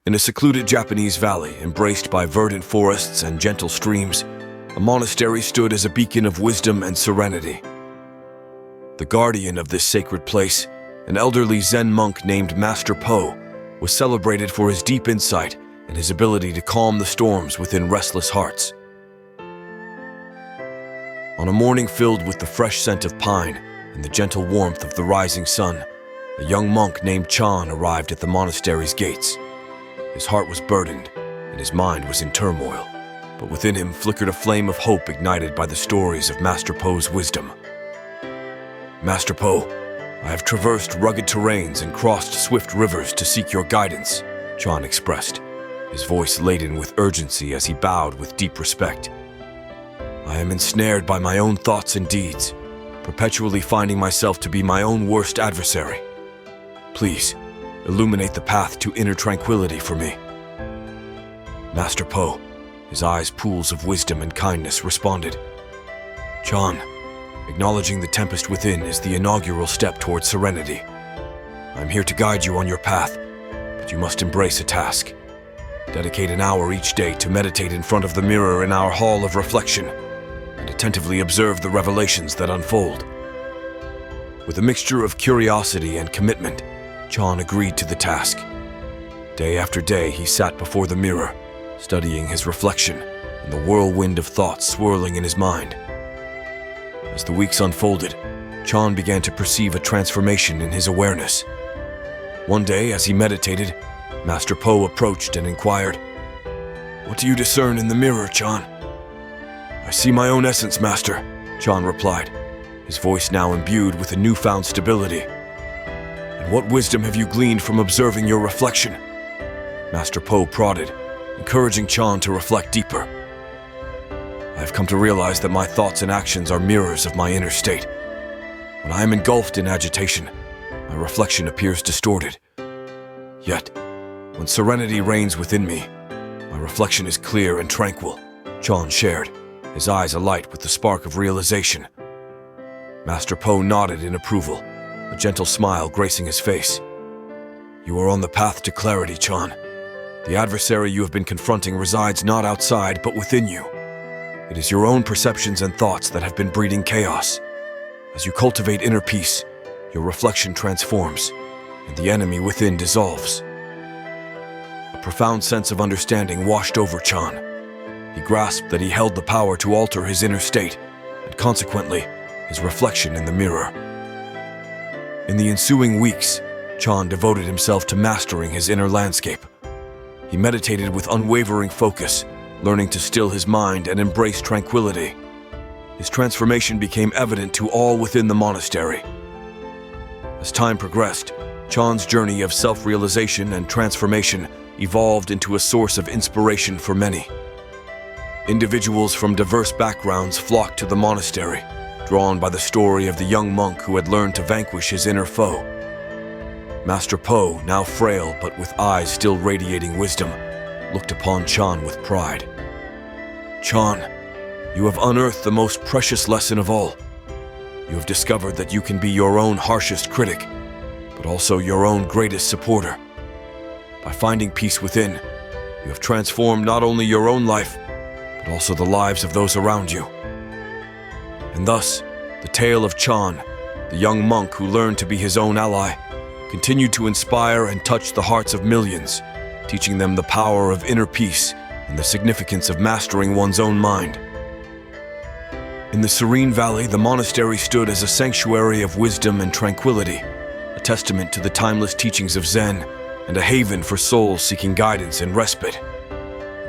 In a secluded Japanese valley, embraced by verdant forests and gentle streams, a monastery stood as a beacon of wisdom and serenity. The guardian of this sacred place, an elderly Zen monk named Master Po, was celebrated for his deep insight and his ability to calm the storms within restless hearts. On a morning filled with the fresh scent of pine and the gentle warmth of the rising sun, a young monk named Chan arrived at the monastery's gates. His heart was burdened, and his mind was in turmoil, but within him flickered a flame of hope ignited by the stories of Master Po's wisdom. Master Po, I have traversed rugged terrains and crossed swift rivers to seek your guidance, Chan expressed, his voice laden with urgency as he bowed with deep respect. I am ensnared by my own thoughts and deeds, perpetually finding myself to be my own worst adversary. Please, illuminate the path to inner tranquility for me. Master Po, his eyes pools of wisdom and kindness, responded, Chan, acknowledging the tempest within is the inaugural step towards serenity. I'm here to guide you on your path, but you must embrace a task. Dedicate an hour each day to meditate in front of the mirror in our hall of reflection and attentively observe the revelations that unfold. With a mixture of curiosity and commitment, Chan agreed to the task. Day after day, he sat before the mirror, studying his reflection and the whirlwind of thoughts swirling in his mind. As the weeks unfolded, Chan began to perceive a transformation in his awareness. One day, as he meditated, Master Po approached and inquired, What do you discern in the mirror, Chan? I see my own essence, Master, Chan replied, his voice now imbued with a newfound stability. And what wisdom have you gleaned from observing your reflection? Master Po prodded, encouraging Chan to reflect deeper. I have come to realize that my thoughts and actions are mirrors of my inner state. When I am engulfed in agitation, my reflection appears distorted. Yet, when serenity reigns within me, my reflection is clear and tranquil, Chan shared, his eyes alight with the spark of realization. Master Po nodded in approval, a gentle smile gracing his face. You are on the path to clarity, Chan. The adversary you have been confronting resides not outside, but within you. It is your own perceptions and thoughts that have been breeding chaos. As you cultivate inner peace, your reflection transforms, and the enemy within dissolves. A profound sense of understanding washed over Chan. He grasped that he held the power to alter his inner state, and consequently, his reflection in the mirror. In the ensuing weeks, Chan devoted himself to mastering his inner landscape. He meditated with unwavering focus, learning to still his mind and embrace tranquility. His transformation became evident to all within the monastery. As time progressed, Chan's journey of self-realization and transformation evolved into a source of inspiration for many. Individuals from diverse backgrounds flocked to the monastery, drawn by the story of the young monk who had learned to vanquish his inner foe. Master Po, now frail but with eyes still radiating wisdom, looked upon Chan with pride. Chan, you have unearthed the most precious lesson of all. You have discovered that you can be your own harshest critic, but also your own greatest supporter. By finding peace within, you have transformed not only your own life, but also the lives of those around you. And thus, the tale of Chan, the young monk who learned to be his own ally, continued to inspire and touch the hearts of millions, teaching them the power of inner peace and the significance of mastering one's own mind. In the serene valley, the monastery stood as a sanctuary of wisdom and tranquility, a testament to the timeless teachings of Zen and a haven for souls seeking guidance and respite.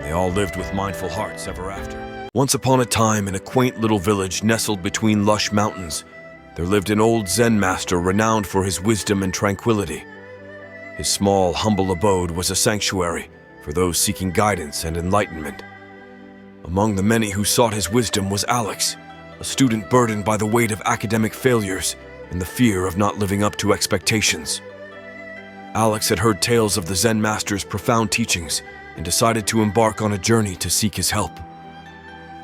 They all lived with mindful hearts ever after. Once upon a time, in a quaint little village nestled between lush mountains, there lived an old Zen Master renowned for his wisdom and tranquility. His small, humble abode was a sanctuary for those seeking guidance and enlightenment. Among the many who sought his wisdom was Alex, a student burdened by the weight of academic failures and the fear of not living up to expectations. Alex had heard tales of the Zen Master's profound teachings and decided to embark on a journey to seek his help.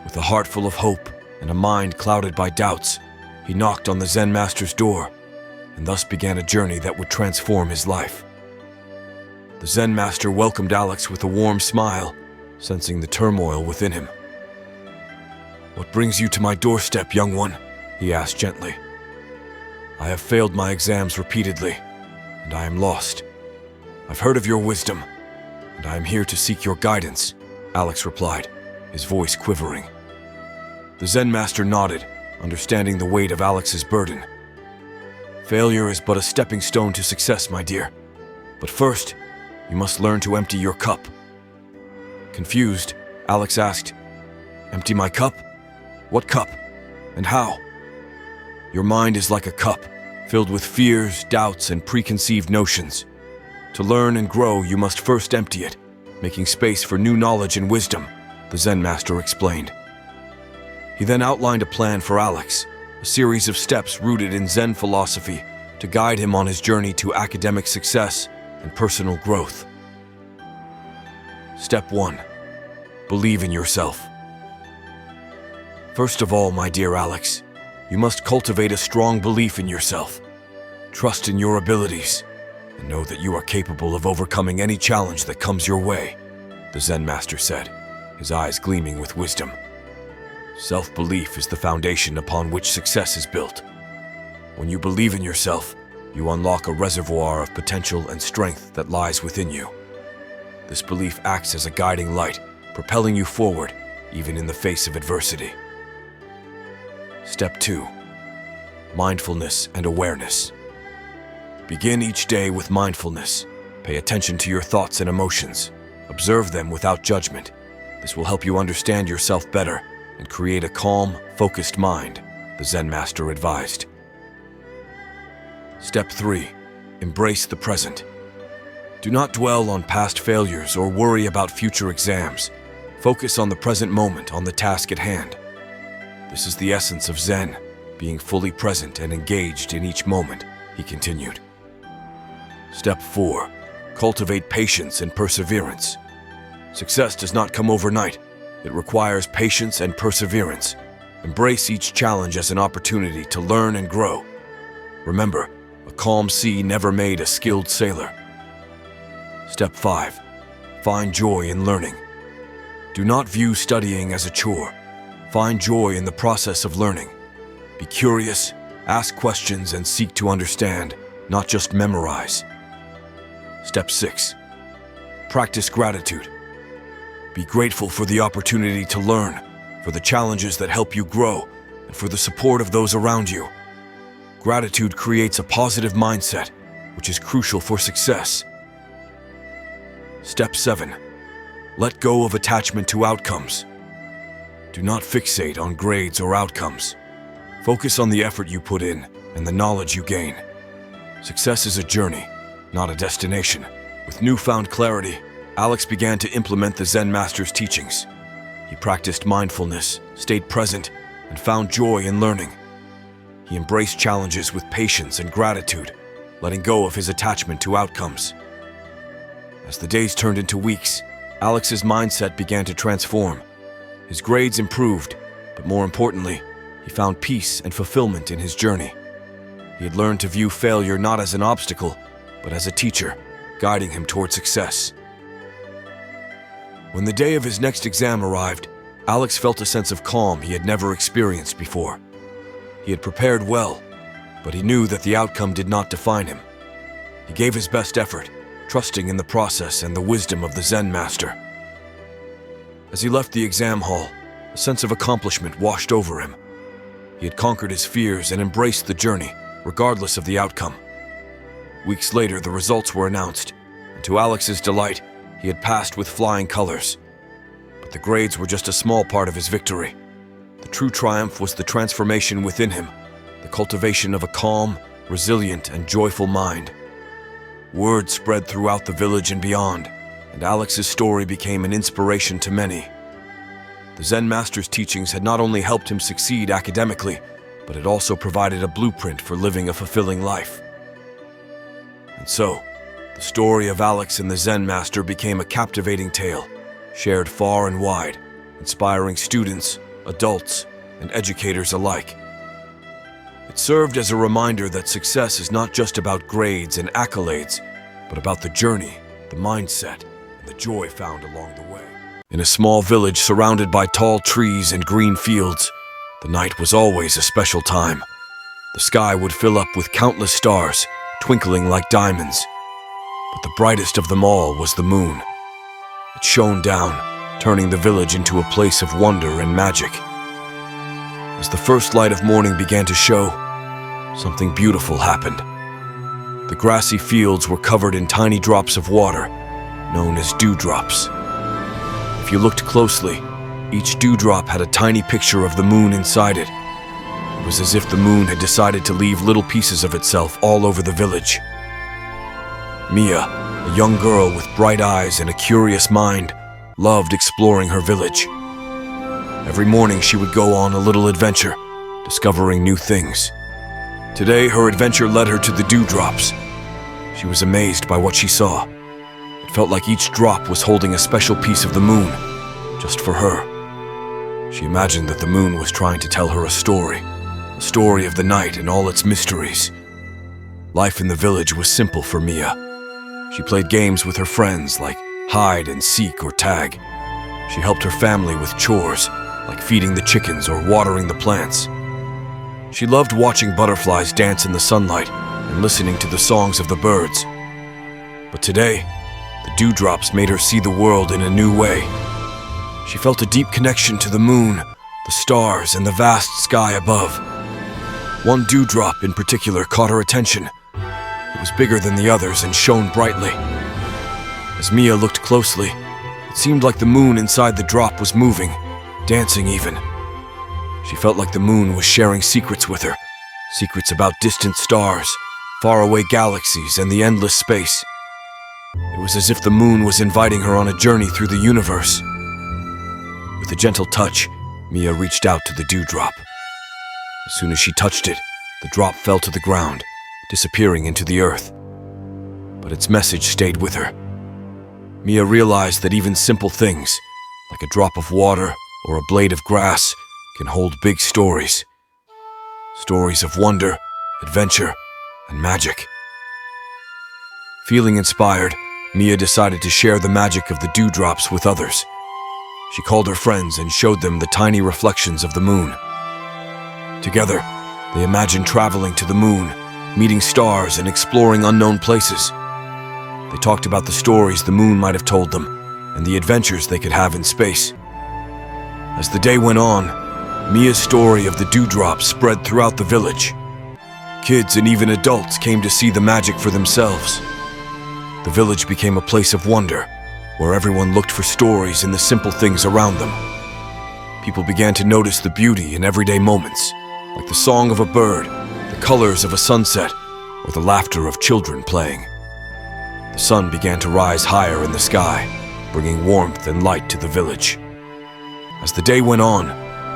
With a heart full of hope and a mind clouded by doubts, he knocked on the Zen Master's door and thus began a journey that would transform his life. The Zen Master welcomed Alex with a warm smile, sensing the turmoil within him. "What brings you to my doorstep, young one?" he asked gently. "I have failed my exams repeatedly, and I am lost. I've heard of your wisdom, and I am here to seek your guidance," Alex replied, his voice quivering. The Zen Master nodded, understanding the weight of Alex's burden. "Failure is but a stepping stone to success, my dear. But first, you must learn to empty your cup." Confused, Alex asked, "Empty my cup? What cup? And how?" "Your mind is like a cup, filled with fears, doubts, and preconceived notions. To learn and grow, you must first empty it, making space for new knowledge and wisdom," the Zen Master explained. He then outlined a plan for Alex, a series of steps rooted in Zen philosophy to guide him on his journey to academic success and personal growth. Step 1. Believe in yourself. First of all, my dear Alex, you must cultivate a strong belief in yourself. Trust in your abilities, and know that you are capable of overcoming any challenge that comes your way, the Zen Master said, his eyes gleaming with wisdom. Self-belief is the foundation upon which success is built. When you believe in yourself, you unlock a reservoir of potential and strength that lies within you. This belief acts as a guiding light, propelling you forward, even in the face of adversity. Step 2. Mindfulness and awareness. Begin each day with mindfulness. Pay attention to your thoughts and emotions. Observe them without judgment. This will help you understand yourself better and create a calm, focused mind, the Zen Master advised. Step 3. Embrace the present. Do not dwell on past failures or worry about future exams. Focus on the present moment, on the task at hand. This is the essence of Zen, being fully present and engaged in each moment, he continued. Step 4. Cultivate patience and perseverance. Success does not come overnight. It requires patience and perseverance. Embrace each challenge as an opportunity to learn and grow. Remember, a calm sea never made a skilled sailor. Step 5. Find joy in learning. Do not view studying as a chore. Find joy in the process of learning. Be curious, ask questions, and seek to understand, not just memorize. Step 6. Practice gratitude. Be grateful for the opportunity to learn, for the challenges that help you grow, and for the support of those around you. Gratitude creates a positive mindset, which is crucial for success. Step 7. Let go of attachment to outcomes. Do not fixate on grades or outcomes. Focus on the effort you put in and the knowledge you gain. Success is a journey, not a destination. With newfound clarity, Alex began to implement the Zen Master's teachings. He practiced mindfulness, stayed present, and found joy in learning. He embraced challenges with patience and gratitude, letting go of his attachment to outcomes. As the days turned into weeks, Alex's mindset began to transform. His grades improved, but more importantly, he found peace and fulfillment in his journey. He had learned to view failure not as an obstacle, but as a teacher, guiding him toward success. When the day of his next exam arrived, Alex felt a sense of calm he had never experienced before. He had prepared well, but he knew that the outcome did not define him. He gave his best effort, trusting in the process and the wisdom of the Zen Master. As he left the exam hall, a sense of accomplishment washed over him. He had conquered his fears and embraced the journey, regardless of the outcome. Weeks later, the results were announced, and to Alex's delight, he had passed with flying colors. But the grades were just a small part of his victory. The true triumph was the transformation within him, the cultivation of a calm, resilient, and joyful mind. Word spread throughout the village and beyond, and Alex's story became an inspiration to many. The Zen Master's teachings had not only helped him succeed academically, but it also provided a blueprint for living a fulfilling life. And so, the story of Alex and the Zen Master became a captivating tale, shared far and wide, inspiring students, adults, and educators alike. It served as a reminder that success is not just about grades and accolades, but about the journey, the mindset, and the joy found along the way. In a small village surrounded by tall trees and green fields, the night was always a special time. The sky would fill up with countless stars, twinkling like diamonds. But the brightest of them all was the moon. It shone down, turning the village into a place of wonder and magic. As the first light of morning began to show, something beautiful happened. The grassy fields were covered in tiny drops of water, known as dewdrops. If you looked closely, each dewdrop had a tiny picture of the moon inside it. It was as if the moon had decided to leave little pieces of itself all over the village. Mia, a young girl with bright eyes and a curious mind, loved exploring her village. Every morning she would go on a little adventure, discovering new things. Today her adventure led her to the dewdrops. She was amazed by what she saw. It felt like each drop was holding a special piece of the moon, just for her. She imagined that the moon was trying to tell her a story of the night and all its mysteries. Life in the village was simple for Mia. She played games with her friends like hide and seek or tag. She helped her family with chores like feeding the chickens or watering the plants. She loved watching butterflies dance in the sunlight and listening to the songs of the birds. But today, the dewdrops made her see the world in a new way. She felt a deep connection to the moon, the stars, and the vast sky above. One dewdrop in particular caught her attention. It was bigger than the others and shone brightly. As Mia looked closely, it seemed like the moon inside the drop was moving, dancing even. She felt like the moon was sharing secrets with her, secrets about distant stars, faraway galaxies, and the endless space. It was as if the moon was inviting her on a journey through the universe. With a gentle touch, Mia reached out to the dewdrop. As soon as she touched it, the drop fell to the ground, disappearing into the earth. But its message stayed with her. Mia realized that even simple things, like a drop of water or a blade of grass, can hold big stories. Stories of wonder, adventure, and magic. Feeling inspired, Mia decided to share the magic of the dewdrops with others. She called her friends and showed them the tiny reflections of the moon. Together, they imagined traveling to the moon, meeting stars, and exploring unknown places. They talked about the stories the moon might have told them and the adventures they could have in space. As the day went on, Mia's story of the dewdrops spread throughout the village. Kids and even adults came to see the magic for themselves. The village became a place of wonder, where everyone looked for stories in the simple things around them. People began to notice the beauty in everyday moments, like the song of a bird, the colors of a sunset, or the laughter of children playing. The sun began to rise higher in the sky, bringing warmth and light to the village. As the day went on,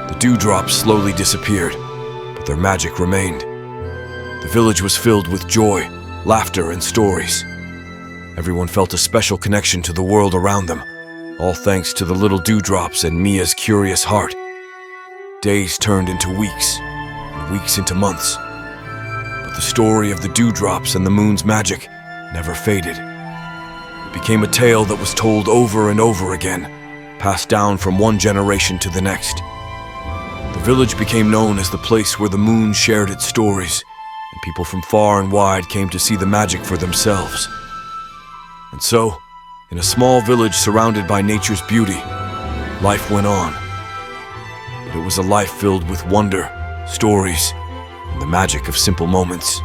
the dewdrops slowly disappeared, but their magic remained. The village was filled with joy, laughter, and stories. Everyone felt a special connection to the world around them, all thanks to the little dewdrops and Mia's curious heart. Days turned into weeks, and weeks into months. But the story of the dewdrops and the moon's magic never faded. It became a tale that was told over and over again, passed down from one generation to the next. The village became known as the place where the moon shared its stories, and people from far and wide came to see the magic for themselves. And so, in a small village surrounded by nature's beauty, life went on. But it was a life filled with wonder, stories, and the magic of simple moments.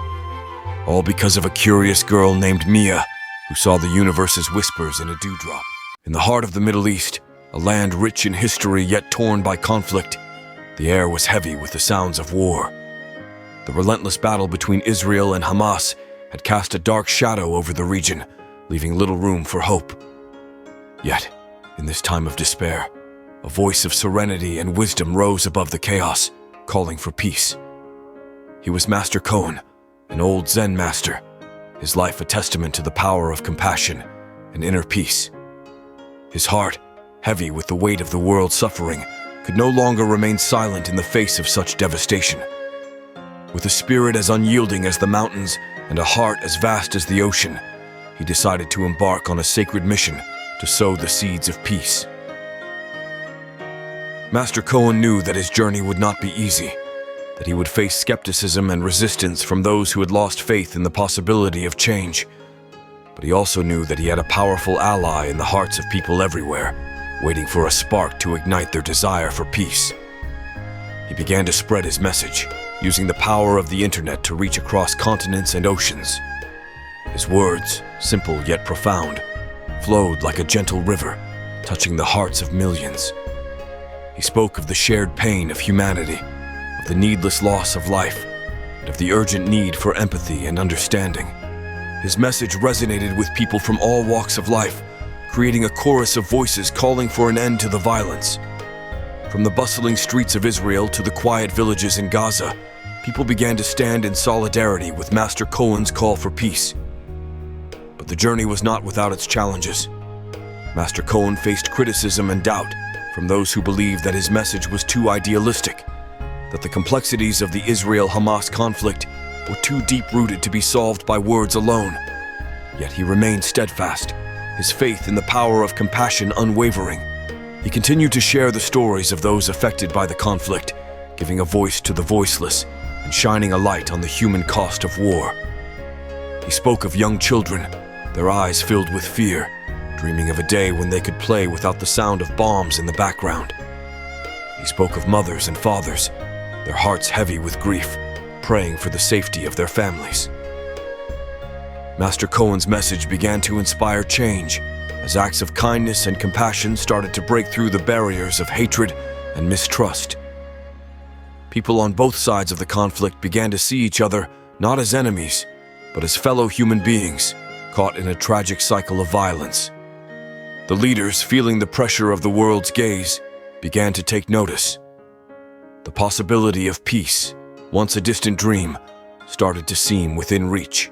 All because of a curious girl named Mia, who saw the universe's whispers in a dewdrop. In the heart of the Middle East, a land rich in history yet torn by conflict, the air was heavy with the sounds of war. The relentless battle between Israel and Hamas had cast a dark shadow over the region, leaving little room for hope. Yet, in this time of despair, a voice of serenity and wisdom rose above the chaos, calling for peace. He was Master Cohen, an old Zen Master, his life a testament to the power of compassion and inner peace. His heart, heavy with the weight of the world's suffering, could no longer remain silent in the face of such devastation. With a spirit as unyielding as the mountains and a heart as vast as the ocean, he decided to embark on a sacred mission to sow the seeds of peace. Master Cohen knew that his journey would not be easy, that he would face skepticism and resistance from those who had lost faith in the possibility of change. But he also knew that he had a powerful ally in the hearts of people everywhere, waiting for a spark to ignite their desire for peace. He began to spread his message, using the power of the internet to reach across continents and oceans. His words, simple yet profound, flowed like a gentle river, touching the hearts of millions. He spoke of the shared pain of humanity, of the needless loss of life, and of the urgent need for empathy and understanding. His message resonated with people from all walks of life, creating a chorus of voices calling for an end to the violence. From the bustling streets of Israel to the quiet villages in Gaza, people began to stand in solidarity with Master Cohen's call for peace. But the journey was not without its challenges. Master Cohen faced criticism and doubt from those who believed that his message was too idealistic, that the complexities of the Israel-Hamas conflict were too deep-rooted to be solved by words alone. Yet he remained steadfast, his faith in the power of compassion unwavering. He continued to share the stories of those affected by the conflict, giving a voice to the voiceless and shining a light on the human cost of war. He spoke of young children, their eyes filled with fear, dreaming of a day when they could play without the sound of bombs in the background. He spoke of mothers and fathers, their hearts heavy with grief, praying for the safety of their families. Master Cohen's message began to inspire change, as acts of kindness and compassion started to break through the barriers of hatred and mistrust. People on both sides of the conflict began to see each other not as enemies, but as fellow human beings caught in a tragic cycle of violence. The leaders, feeling the pressure of the world's gaze, began to take notice. The possibility of peace, once a distant dream, started to seem within reach.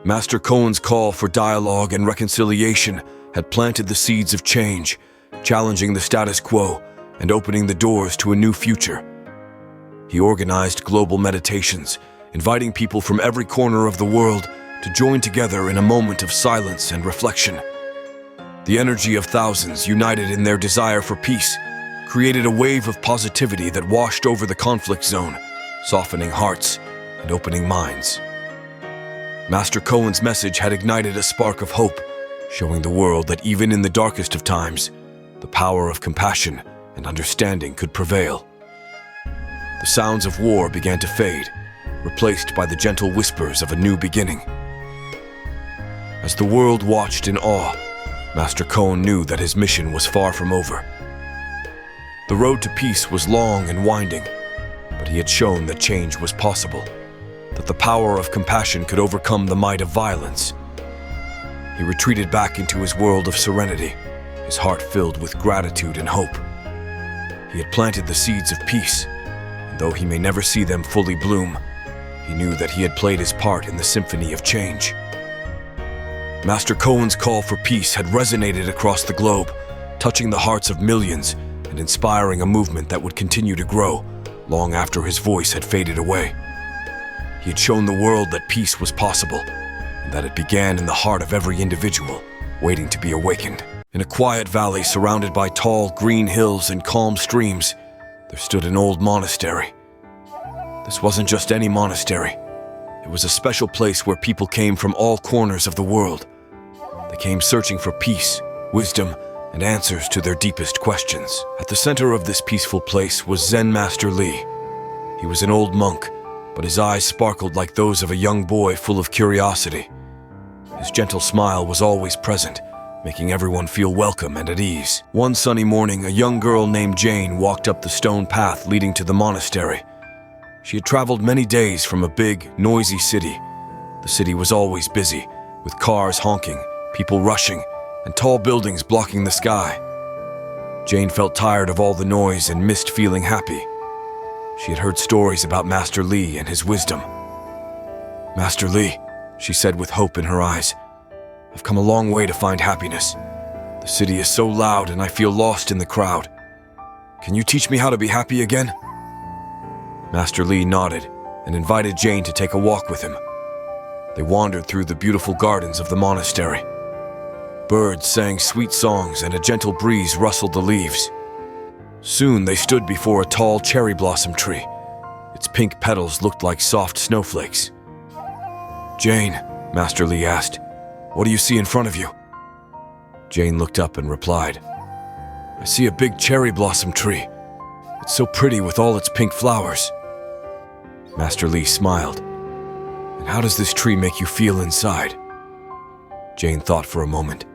Master Cohen's call for dialogue and reconciliation had planted the seeds of change, challenging the status quo and opening the doors to a new future. He organized global meditations, inviting people from every corner of the world to join together in a moment of silence and reflection. The energy of thousands, united in their desire for peace, created a wave of positivity that washed over the conflict zone, softening hearts and opening minds. Master Cohen's message had ignited a spark of hope, showing the world that even in the darkest of times, the power of compassion and understanding could prevail. The sounds of war began to fade, replaced by the gentle whispers of a new beginning. As the world watched in awe, Master Cohen knew that his mission was far from over. The road to peace was long and winding, but he had shown that change was possible, that the power of compassion could overcome the might of violence. He retreated back into his world of serenity, his heart filled with gratitude and hope. He had planted the seeds of peace, and though he may never see them fully bloom, he knew that he had played his part in the symphony of change. Master Cohen's call for peace had resonated across the globe, touching the hearts of millions and inspiring a movement that would continue to grow long after his voice had faded away. He had shown the world that peace was possible, and that it began in the heart of every individual, waiting to be awakened. In a quiet valley surrounded by tall, green hills and calm streams, there stood an old monastery. This wasn't just any monastery. It was a special place where people came from all corners of the world. They came searching for peace, wisdom, and answers to their deepest questions. At the center of this peaceful place was Zen Master Lee. He was an old monk, but his eyes sparkled like those of a young boy full of curiosity. His gentle smile was always present, making everyone feel welcome and at ease. One sunny morning, a young girl named Jane walked up the stone path leading to the monastery. She had traveled many days from a big, noisy city. The city was always busy, with cars honking, people rushing, and tall buildings blocking the sky. Jane felt tired of all the noise and missed feeling happy. She had heard stories about Master Lee and his wisdom. "Master Lee," she said with hope in her eyes, "I've come a long way to find happiness. The city is so loud and I feel lost in the crowd. Can you teach me how to be happy again?" Master Lee nodded and invited Jane to take a walk with him. They wandered through the beautiful gardens of the monastery. Birds sang sweet songs and a gentle breeze rustled the leaves. Soon they stood before a tall cherry blossom tree. Its pink petals looked like soft snowflakes. "Jane," Master Li asked, "what do you see in front of you?" Jane looked up and replied, "I see a big cherry blossom tree. It's so pretty with all its pink flowers." Master Li smiled. "And how does this tree make you feel inside?" Jane thought for a moment.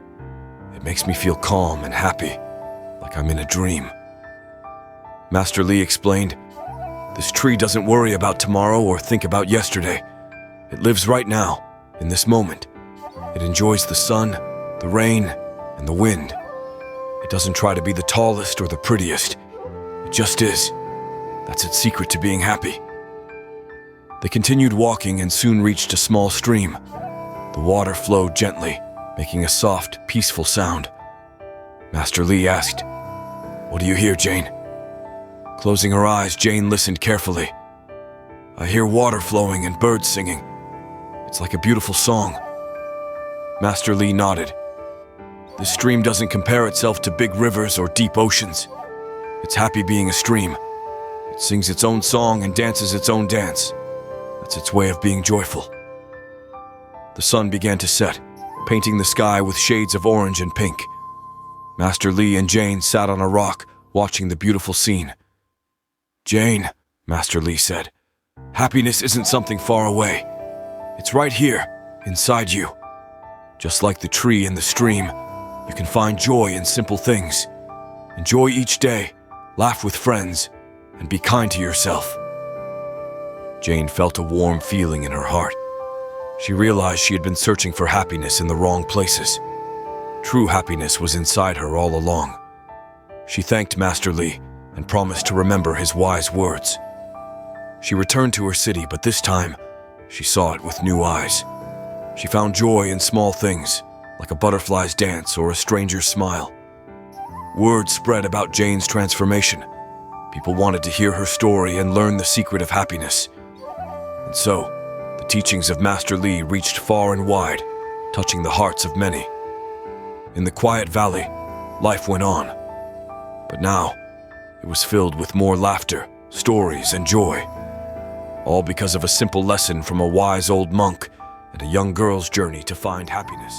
"It makes me feel calm and happy, like I'm in a dream." Master Li explained, "This tree doesn't worry about tomorrow or think about yesterday. It lives right now, in this moment. It enjoys the sun, the rain, and the wind. It doesn't try to be the tallest or the prettiest. It just is. That's its secret to being happy." They continued walking and soon reached a small stream. The water flowed gently, making a soft, peaceful sound. Master Li asked, "What do you hear, Jane?" Closing her eyes, Jane listened carefully. "I hear water flowing and birds singing. It's like a beautiful song." Master Li nodded. "This stream doesn't compare itself to big rivers or deep oceans. It's happy being a stream. It sings its own song and dances its own dance. That's its way of being joyful." The sun began to set, painting the sky with shades of orange and pink. Master Li and Jane sat on a rock, watching the beautiful scene. "Jane," Master Li said, "happiness isn't something far away. It's right here, inside you. Just like the tree and the stream, you can find joy in simple things. Enjoy each day, laugh with friends, and be kind to yourself." Jane felt a warm feeling in her heart. She realized she had been searching for happiness in the wrong places. True happiness was inside her all along. She thanked Master Li and promised to remember his wise words. She returned to her city, but this time, she saw it with new eyes. She found joy in small things, like a butterfly's dance or a stranger's smile. Word spread about Jane's transformation. People wanted to hear her story and learn the secret of happiness. And so, the teachings of Master Li reached far and wide, touching the hearts of many. In the quiet valley, life went on. But now, it was filled with more laughter, stories, and joy. All because of a simple lesson from a wise old monk and a young girl's journey to find happiness.